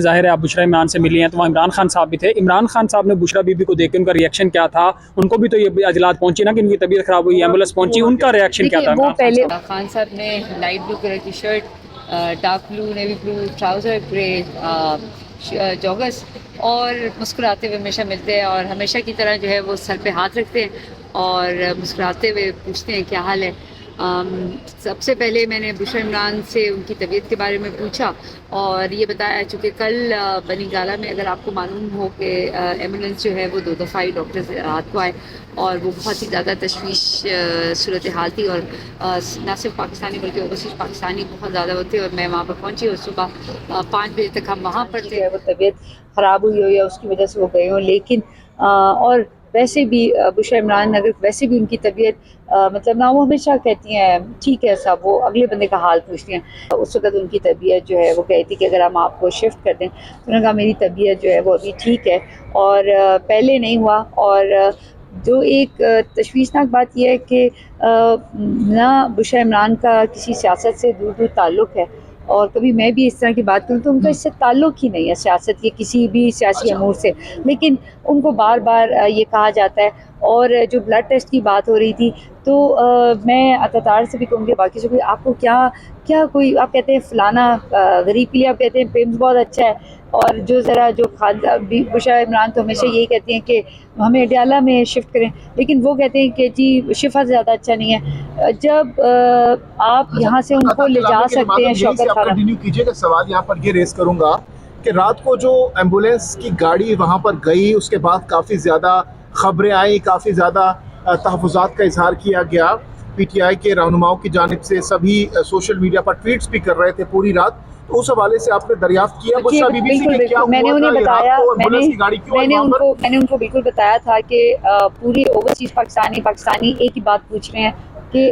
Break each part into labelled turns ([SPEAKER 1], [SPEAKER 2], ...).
[SPEAKER 1] ظاہر ہے آپ بشرا عمران سے ملی ہیں تو وہاں عمران خان صاحب بھی تھے. عمران خان صاحب نے بشرا بی بی کو دیکھ کے ان کا ریئیکشن کیا تھا؟ ان کو بھی تو یہ اجلاس پہنچی نا کہ ان کی طبیعت خراب ہوئی, ایمبولینس پہنچی, ان کا ریئیکشن کیا تھا؟
[SPEAKER 2] وہ پہلے خان صاحب نے لائٹ بلو کلر کی shirt, dark blue navy blue trouser, grey joggers, اور مسکراتے ہوئے ہمیشہ ملتے ہیں اور ہمیشہ کی طرح جو ہے وہ سر پہ ہاتھ رکھتے ہیں اور مسکراتے ہوئے پوچھتے ہیں کیا حال ہے. سب سے پہلے میں نے بشرا عمران سے ان کی طبیعت کے بارے میں پوچھا اور یہ بتایا, چونکہ کل بنی گالہ میں اگر آپ کو معلوم ہو کہ ایمبولینس جو ہے وہ 2 دفعہ ہی ڈاکٹر رات کو آئے اور وہ بہت ہی زیادہ تشویش صورتحال تھی, اور نہ صرف پاکستانی بلکہ اوورسیز پاکستانی بہت زیادہ ہوتے, اور میں وہاں پر پہنچی اور صبح 5 بجے تک ہم وہاں پر تھے. وہ طبیعت خراب ہوئی ہو یا اس کی وجہ سے وہ گئے ہوں, لیکن اور ویسے بھی بشرا عمران اگر ویسے بھی ان کی طبیعت مطلب نہ, وہ ہمیشہ کہتی ہیں ٹھیک ہے صاحب, وہ اگلے بندے کا حال پوچھتی ہیں. اس وقت ان کی طبیعت جو ہے وہ کہتی کہ اگر ہم آپ کو شفٹ کر دیں, تو انہوں نے کہا میری طبیعت جو ہے وہ ابھی ٹھیک ہے اور پہلے نہیں ہوا. اور جو ایک تشویشناک بات یہ ہے کہ نہ بشرا عمران کا کسی سیاست سے دور تعلق ہے, اور کبھی میں بھی اس طرح کی بات کروں تو ان کا اس سے تعلق ہی نہیں ہے سیاست کے کسی بھی سیاسی امور سے, لیکن ان کو بار بار یہ کہا جاتا ہے. اور جو بلڈ ٹیسٹ کی بات ہو رہی تھی تو میں اتتار سے بھی کہوں گی, باقی سے بھی, آپ کو کیا کوئی آپ کہتے ہیں فلانا غریب کے لیے آپ کہتے ہیں پیمز بہت اچھا ہے, اور جو ذرا جو بشرا عمران تو ہمیشہ یہی کہتی ہیں کہ ہمیں اڈیالہ میں شفٹ کریں, لیکن وہ کہتے ہیں کہ جی شفا سے زیادہ اچھا نہیں ہے. جب آپ یہاں سے ان کو لے جا سکتے ہیں. شوکت خانہ
[SPEAKER 3] کنٹینیو کیجیے گا, سوال یہاں پر یہ ریز کروں گا کہ رات کو جو ایمبولینس کی گاڑی وہاں پر گئی اس کے بعد کافی زیادہ خبریں آئیں, کافی زیادہ تحفظات کا اظہار کیا گیا, پی ٹی آئی کے رہنماؤں کی جانب سے سبھی سوشل میڈیا پر ٹویٹس بھی کر رہے تھے پوری رات, تو اس حوالے سے آپ نے دریافت کیا بشرا بی بی سے کہ کیا
[SPEAKER 2] میں نے
[SPEAKER 3] ہوا
[SPEAKER 2] انہیں
[SPEAKER 3] تھا,
[SPEAKER 2] بتایا,
[SPEAKER 3] میں
[SPEAKER 2] نے ان کو بالکل بتایا تھا کہ پوری اوورسیز پاکستانی ایک ہی بات پوچھ رہے ہیں کہ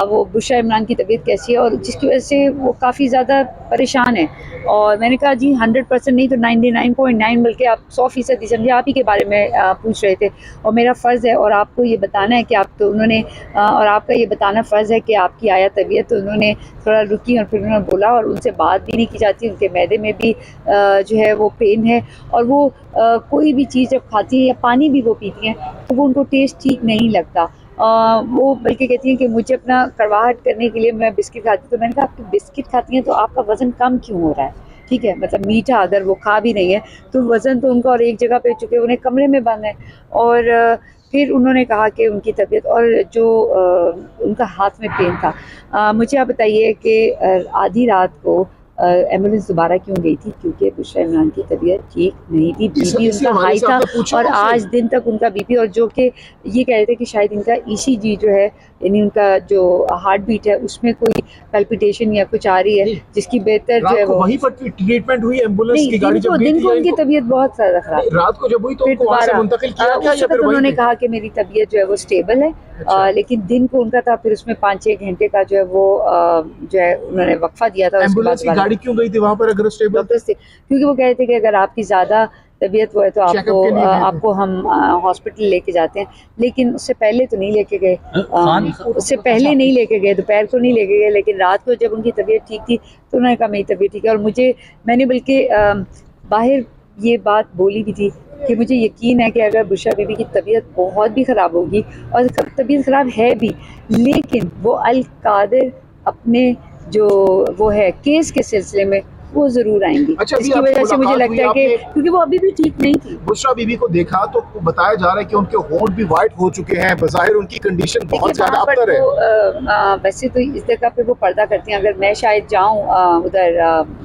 [SPEAKER 2] وہ بشرا عمران کی طبیعت کیسی ہے, اور جس کی وجہ سے وہ کافی زیادہ پریشان ہیں. اور میں نے کہا جی 100% نہیں تو 99.9 بلکہ آپ 100% سمجھے آپ ہی کے بارے میں پوچھ رہے تھے, اور میرا فرض ہے اور آپ کو یہ بتانا ہے کہ آپ تو انہوں نے اور آپ کا یہ بتانا فرض ہے کہ آپ کی آیا طبیعت. تو انہوں نے تھوڑا رکی اور پھر انہوں نے بولا, اور ان سے بات بھی نہیں کی جاتی, ان کے معدے میں بھی جو ہے وہ پین ہے, اور وہ کوئی بھی چیز جب کھاتی ہیں یا پانی بھی وہ پیتی ہیں تو وہ ان کو ٹیسٹ ٹھیک نہیں لگتا. وہ بلکہ کہتی ہیں کہ مجھے اپنا کرواہٹ کرنے کے لیے میں بسکٹ کھاتی ہوں. تو میں نے کہا آپ بسکٹ کھاتی ہیں تو آپ کا وزن کم کیوں ہو رہا ہے؟ ٹھیک ہے, مطلب میٹھا اگر وہ کھا بھی نہیں ہے تو وزن تو ان کا اور ایک جگہ پہ چکے, انہیں کمرے میں بند ہے. اور پھر انہوں نے کہا کہ ان کی طبیعت اور جو ان کا ہاتھ میں پین تھا. مجھے آپ بتائیے کہ آدھی رات کو ایمبولینس دوبارہ کیوں گئی تھی؟ کیونکہ بشرا عمران کی طبیعت ٹھیک نہیں تھی, بی پی ان کا ہائی تھا, اور آج دن تک ان کا بی پی, اور جو کہ یہ کہہ رہے تھے کہ شاید ان کا ای سی جی جو ہے یعنی ان کا جو ہارٹ بیٹ ہے اس میں کوئی پیلپیٹیشن یا کچھ آ رہی ہے جس کی بہتر جو ہے وہ
[SPEAKER 3] وہیں پر ٹریٹمنٹ ہوئی ایمبولینس کی گاڑی جب
[SPEAKER 2] دن کو ان کی طبیعت بہت زیادہ خراب تھی.
[SPEAKER 3] رات کو جب ہوئی تو وہاں سے منتقل کیا گیا یا پھر
[SPEAKER 2] انہوں نے کہا کہ میری طبیعت جو ہے وہ اسٹیبل ہے, لیکن دن کو ان کا تھا, پھر اس میں 5-6 گھنٹے کا جو ہے وہ جو ہے انہوں نے وقفہ دیا تھا.
[SPEAKER 3] ایمبولینس کی گاڑی کیوں گئی تھی وہاں پر اگر اسٹیبل؟
[SPEAKER 2] ڈاکٹر سے, کیونکہ وہ کہہ رہے تھے کہ اگر آپ کی زیادہ طبیعت وہ ہے تو آپ کو ہم ہاسپٹل لے کے جاتے ہیں, لیکن اس سے پہلے تو نہیں لے کے گئے, اس سے پہلے نہیں لے کے گئے, دوپہر کو نہیں لے کے گئے, لیکن رات کو جب ان کی طبیعت ٹھیک تھی تو انہوں نے کہا میری طبیعت ٹھیک ہے. اور میں نے بلکہ باہر یہ بات بولی بھی تھی کہ مجھے یقین ہے کہ اگر بشرا بی بی کی طبیعت بہت بھی خراب ہوگی, اور طبیعت خراب ہے بھی, لیکن وہ القادر اپنے جو وہ ہے کیس کے سلسلے میں وہ ضرور آئیں گی. اس کی وجہ سے مجھے لگتا ہے کہ کیونکہ وہ ابھی بھی ٹھیک نہیں تھی.
[SPEAKER 3] بشرا بی بی کو دیکھا تو بتایا جا رہا ہے کہ ان کے ہونٹ بھی وائٹ ہو چکے ہیں, بظاہر ان کی کنڈیشن بہت زیادہ ابتر ہے.
[SPEAKER 2] ویسے تو اس جگہ پہ وہ پردہ کرتی ہیں, اگر میں شاید جاؤں ادھر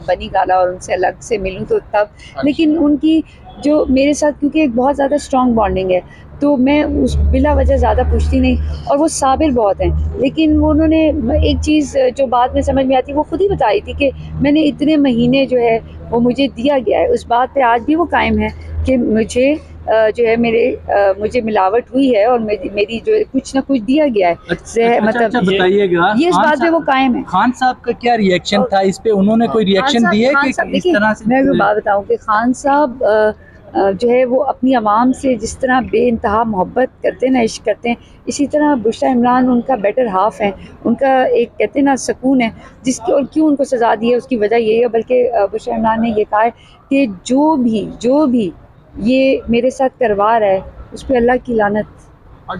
[SPEAKER 2] بنی گالہ اور ان سے الگ سے ملوں تو تب, لیکن ان کی جو میرے ساتھ کیونکہ ایک بہت زیادہ اسٹرانگ بانڈنگ ہے تو میں اس بلا وجہ زیادہ پوچھتی نہیں, اور وہ صابر بہت ہیں. لیکن انہوں نے ایک چیز جو بعد میں سمجھ میں آتی وہ خود ہی بتائی تھی کہ میں نے اتنے مہینے جو ہے وہ مجھے دیا گیا ہے, اس بات پہ آج بھی وہ قائم ہے کہ مجھے جو ہے مجھے ملاوٹ ہوئی ہے اور میری جو کچھ نہ کچھ دیا گیا ہے. مطلب
[SPEAKER 4] بتائیے گا
[SPEAKER 2] یہ اس بات پہ وہ قائم ہے.
[SPEAKER 4] خان صاحب کا کیا ریئیکشن تھا اس پہ؟ انہوں نے کوئی ریئیکشن دی ہے کہ اس طرح سے؟
[SPEAKER 2] میں بات بتاؤں کہ خان صاحب
[SPEAKER 4] جو ہے وہ اپنی عوام سے جس طرح بے انتہا محبت کرتے ہیں نا، عشق کرتے ہیں، اسی طرح بشریٰ عمران ان کا بیٹر ہاف ہے، ان کا ایک کہتے ہیں نا سکون ہے، جس کی اور کیوں ان کو سزا دی ہے اس کی وجہ یہی ہے، بلکہ بشریٰ عمران نے یہ کہا ہے کہ جو بھی یہ میرے ساتھ کروا رہا ہے اس پہ اللہ کی لعنت۔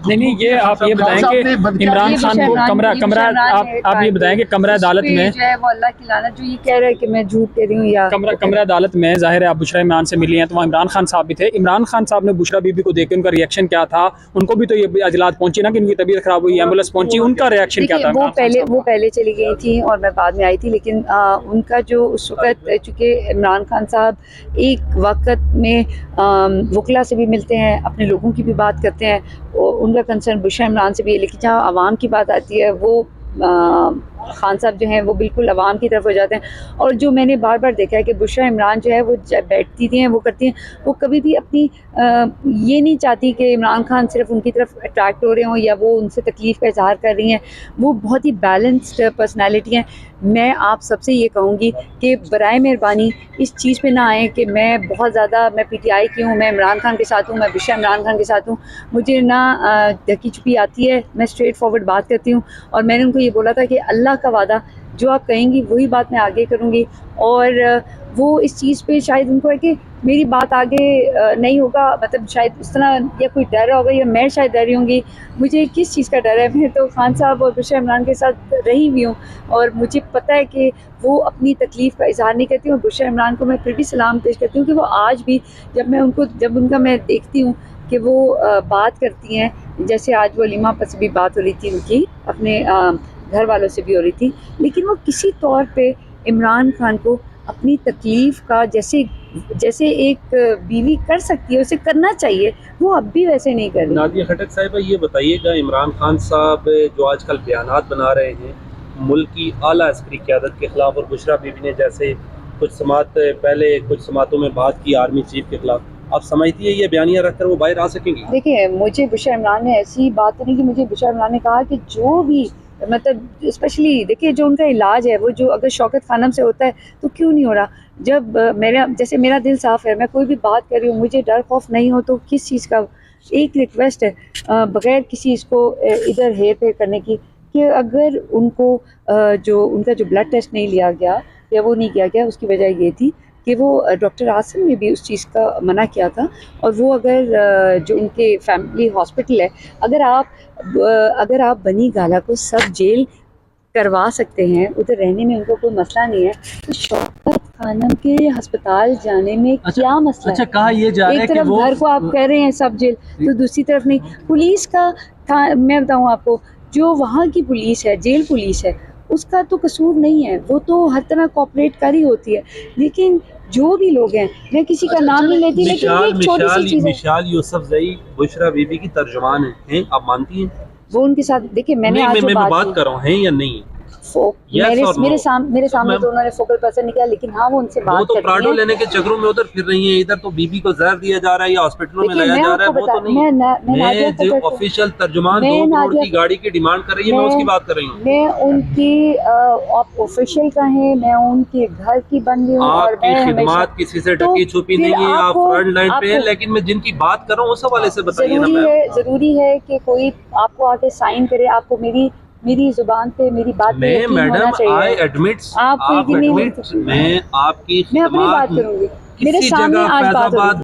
[SPEAKER 1] نہیں یہ آپ یہ بتائیں کہ عمران خان کو کمرہ آپ یہ بتائیں کہ کمرہ عدالت میں
[SPEAKER 4] جو ہے وہ اللہ کی لعنت، جو یہ کہہ رہا ہے کہ میں جھوٹ کہہ رہی ہوں یا
[SPEAKER 1] کمرہ عدالت میں ظاہر ہے آپ بشریٰ عمران سے ملی ہیں تو وہاں عمران خان صاحب بھی تھے. عمران خان صاحب نے بشریٰ بی بی کو دیکھ کے ان کا ریئیکشن کیا تھا؟ ان کو بھی تو یہ اجلاس پہنچی نا کہ ان کی طبیعت خراب ہوئی، ایمبولینس پہنچی، ان کا ریئیکشن کیا تھا؟
[SPEAKER 4] وہ پہلے چلی گئی تھیں اور میں بعد میں آئی تھی، لیکن ان کا جو اس وقت، چونکہ عمران خان صاحب ایک وقت میں وکلا سے بھی ملتے ہیں، اپنے لوگوں کی بھی بات کرتے ہیں، ان کا کنسرن بشریٰ عمران سے بھی ہے، لیکن جہاں عوام کی بات آتی ہے وہ خان صاحب جو ہیں وہ بالکل عوام کی طرف ہو جاتے ہیں. اور جو میں نے بار بار دیکھا ہے کہ بشریٰ عمران جو ہے وہ بیٹھتی تھی ہیں، وہ کرتی ہیں، وہ کبھی بھی اپنی یہ نہیں چاہتی کہ عمران خان صرف ان کی طرف اٹریکٹ ہو رہے ہوں یا وہ ان سے تکلیف کا اظہار کر رہی ہیں. وہ بہت ہی بیلنسڈ پرسنالٹی ہیں. میں آپ سب سے یہ کہوں گی کہ برائے مہربانی اس چیز پہ نہ آئیں کہ میں بہت زیادہ میں پی ٹی آئی کی ہوں، میں عمران خان کے ساتھ ہوں، میں بشریٰ عمران خان کے ساتھ ہوں. مجھے نہ ڈھکی چھپی آتی ہے، میں اسٹریٹ فارورڈ بات کرتی ہوں، اور میں نے ان کو یہ بولا تھا کہ اللہ کا وعدہ جو آپ کہیں گی وہی بات میں آگے کروں گی. اور وہ اس چیز پہ شاید ان کو ہے کہ میری بات آگے نہیں ہوگا، مطلب شاید اس طرح یا کوئی ڈر ہوگا یا میں شاید ڈر رہی ہوں گی. مجھے کس چیز کا ڈر ہے؟ میں تو خان صاحب اور بشریٰ عمران کے ساتھ رہی ہوئی ہوں اور مجھے پتہ ہے کہ وہ اپنی تکلیف کا اظہار نہیں کرتی. اور بشریٰ عمران کو میں پھر بھی سلام پیش کرتی ہوں کہ وہ آج بھی جب ان کا میں دیکھتی ہوں کہ وہ بات کرتی ہیں، جیسے آج وہ علیمہ پر سے بھی بات ہو رہی تھی، ان کی اپنے گھر والوں سے بھی ہو رہی تھی، لیکن وہ کسی طور پہ عمران خان کو اپنی تکلیف کا جیسے ایک بیوی کر سکتی ہے اسے کرنا چاہیے، وہ اب بھی ویسے نہیں کر رہی.
[SPEAKER 5] نادیہ خٹک صاحبہ یہ بتائیے گا، عمران خان صاحب جو آج کل بیانات بنا رہے ہیں ملک کی اعلیٰ عسکری قیادت کے خلاف، اور بشریٰ بی بی نے جیسے کچھ سماعتوں میں بات کی آرمی چیف کے خلاف، آپ سمجھتی ہیں یہ بیانیہ رکھ کر وہ باہر آ سکیں گی؟
[SPEAKER 4] دیکھیں، مجھے بشریٰ عمران نے ایسی بات نہیں کی. مجھے بشریٰ عمران نے کہا کہ جو بھی مطلب اسپیشلی دیکھیے جو ان کا علاج ہے وہ جو اگر شوکت خانم سے ہوتا ہے تو کیوں نہیں ہو رہا. جب میرا دل صاف ہے، میں کوئی بھی بات کر رہی ہوں، مجھے ڈر خوف نہیں ہو، تو کس چیز کا. ایک ریکویسٹ ہے بغیر کسی اس کو ادھر ہیر پھیر کرنے کی، کہ اگر ان کو جو ان کا جو بلڈ ٹیسٹ نہیں لیا گیا یا وہ نہیں کیا گیا، اس کی وجہ یہ تھی کہ وہ ڈاکٹر عاصم نے بھی اس چیز کا منع کیا تھا. اور وہ اگر جو ان کے فیملی ہاسپٹل ہے، اگر آپ بنی گالہ کو سب جیل کروا سکتے ہیں، ادھر رہنے میں ان کو کوئی مسئلہ نہیں ہے، تو شوکت خانم کے ہسپتال جانے میں کیا مسئلہ ہے؟
[SPEAKER 5] اچھا، کہا یہ جا رہا ہے
[SPEAKER 4] ایک
[SPEAKER 5] کہ
[SPEAKER 4] طرف
[SPEAKER 5] وہ
[SPEAKER 4] گھر کو آپ کہہ رہے ہیں سب جیل، تو دوسری طرف نہیں. پولیس کا میں بتاؤں آپ کو، جو وہاں کی پولیس ہے، جیل پولیس ہے، اس کا تو قصور نہیں ہے، وہ تو ہر طرح کوآپریٹ کر ہی ہوتی ہے. لیکن جو بھی لوگ ہیں، میں کسی کا نام نہیں لیتی، لیکن یہ ایک چھوٹی سی چیز ہے.
[SPEAKER 5] مشال یوسف زئی بشریٰ بی بی کی ترجمان ہیں، آپ مانتی ہیں؟
[SPEAKER 4] وہ ان کے ساتھ دیکھیں، میں نے آج جو
[SPEAKER 5] بات کر رہا ہوں، ہیں یا نہیں؟
[SPEAKER 4] میرے سامنے تو انہوں نے فوکل پرسن نکلا، لیکن ہاں وہ ان سے بات
[SPEAKER 5] تو پراڈو لینے کے چکروں میں ادھر پھر رہی ہیں، ادھر تو بی بی کو زہر دیا جا رہا ہے یا ہاسپٹلوں میں لایا جا رہا ہے، وہ تو نہیں. میں جو آفیشیل ترجمان 2 کروڑ کی گاڑی کی ڈیمانڈ کر رہی ہے، میں اس کی بات کر رہی ہوں.
[SPEAKER 4] میں ان کی آفیشیل کا ہے، میں ان کے گھر کی بن گئی ہوں، اور
[SPEAKER 5] آپ کی خدمات کسی سے ڈکی چھپی نہیں ہے، آپ فرنٹ لائن پہ ہیں، لیکن میں جن کی بات کر رہا ہوں اس حوالے سے بتائیے نا.
[SPEAKER 4] ضروری ہے کہ کوئی آپ کو آ کے سائن کرے، آپ کو میری زبان پہ میری بات پہ یقین ہونا چاہیے. آپ کو یقین نہیں،
[SPEAKER 5] میں آپ کی
[SPEAKER 4] میں اپنی بات کروں گی، میرے سامنے آج بات ہو رہی ہے.